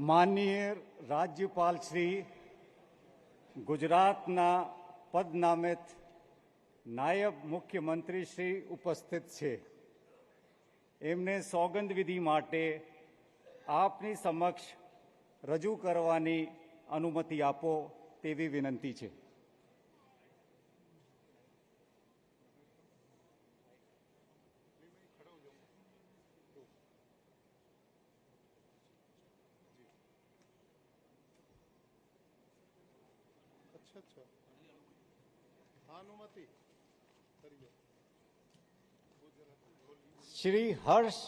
માનનીય રાજ્યપાલ શ્રી ગુજરાતના પદનામિત નાયબ મુખ્યમંત્રી શ્રી ઉપસ્થિત છે. એમને સોગંદ વિધિ માટે આપની સમક્ષ રજૂ કરવાની અનુમતિ આપો તેવી વિનંતી છે. શ્રી હર્ષ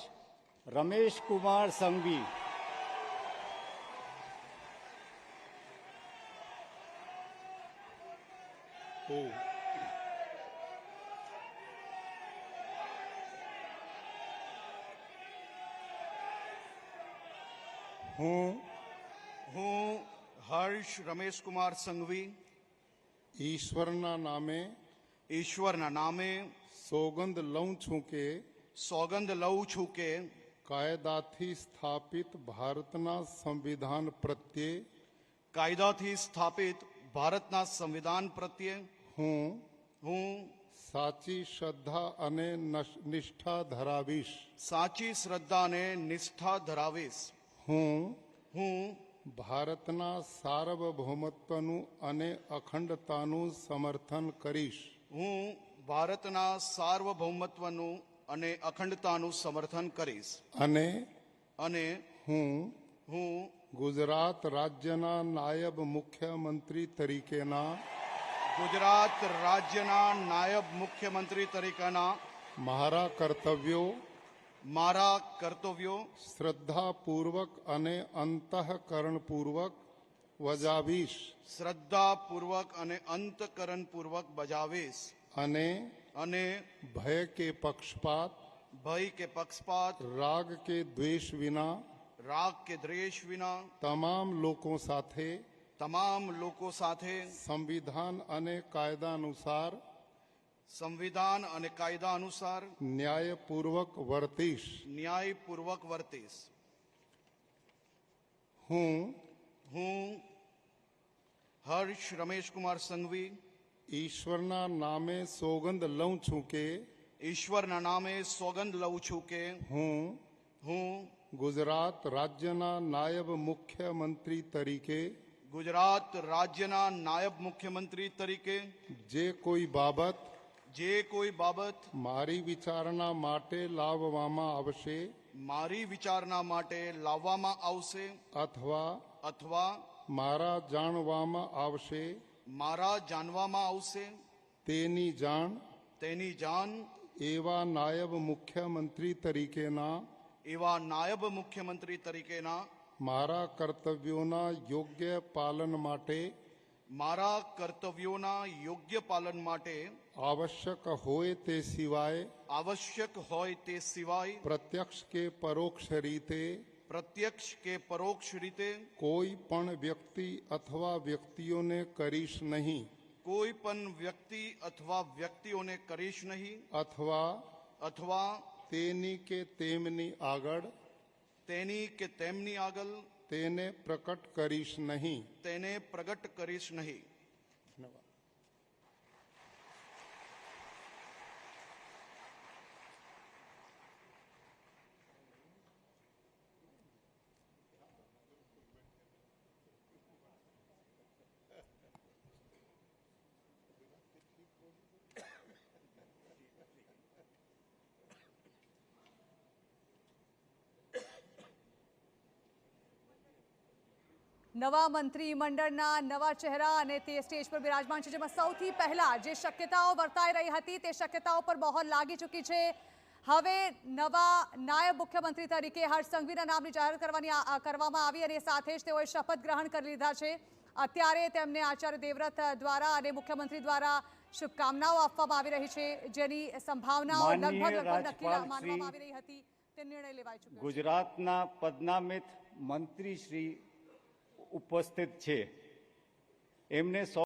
રમેશ કુમાર સંઘવી. હું હર્ષ રમેશ કુમાર સંઘવી ઈશ્વરના નામે સોગંદ લઉં છું કે કાયદાથી સ્થાપિત ભારતના સંવિધાન પ્રત્યે હું સાચી શ્રદ્ધા અને નિષ્ઠા ધરાવીશ. હું ભારતના સાર્વભૌમત્વનું અને અખંડતાનું સમર્થન કરીશ. અને હું ગુજરાત રાજ્યના નાયબ મુખ્યમંત્રી તરીકેના મારા કર્તવ્યો શ્રદ્ધાપૂર્વક અને અંતઃકરણપૂર્વક બજાવીશ. અને ભય કે પક્ષપાત રાગ કે દ્વેષ વિના તમામ લોકો સાથે સંવિધાન અને કાયદા અનુસાર ન્યાયપૂર્વક વર્તીશ. હું હર્ષ રમેશ કુમાર સંઘવી ઈશ્વરના નામે સોગંદ લઉં છું કે હું ગુજરાત રાજ્યના નાયબ મુખ્યમંત્રી તરીકે જે કોઈ બાબત મારી વિચારણા માટે લાવવામાં આવશે અથવા મારા જાણવામાં આવશે તેની જાણ એવા નાયબ મુખ્યમંત્રી તરીકેના મારા કર્તવ્યોના યોગ્ય પાલન માટે આવશ્યક હોય તે સિવાય પ્રત્યક્ષ કે પરોક્ષ રીતે કોઈ પણ વ્યક્તિ અથવા વ્યક્તિઓને કરીશ નહીં. અથવા તેની કે તેમની આગળ તેને પ્રગટ કરીશ નહીં. નવા મંત્રીમંડળના નવા ચહેરા અને તે સ્ટેજ પર બિરાજમાન છે, જેમાં સૌથી પહેલા જે શક્યતાઓ વર્તાઈ રહી હતી તે શક્યતાઓ પર મહોર લાગી ચૂકી છે. હવે નવા નાયબ મુખ્યમંત્રી તરીકે હર્ષ સંઘવીના નામની જાહેરાત કરવામાં આવી અને સાથે જ તેઓએ શપથ ગ્રહણ કરી લીધા છે. અત્યારે તેમને આચાર્ય દેવવ્રત દ્વારા અને મુખ્યમંત્રી દ્વારા શુભકામનાઓ આપવામાં આવી રહી છે, જેની સંભાવનાઓ લગભગ નક્કી માનવામાં આવી રહી હતી. તે નિર્ણય લેવાઈ ચૂક્યો છે. ગુજરાતના પદનામિત મંત્રી શ્રી ઉપસ્થિત છે. એમને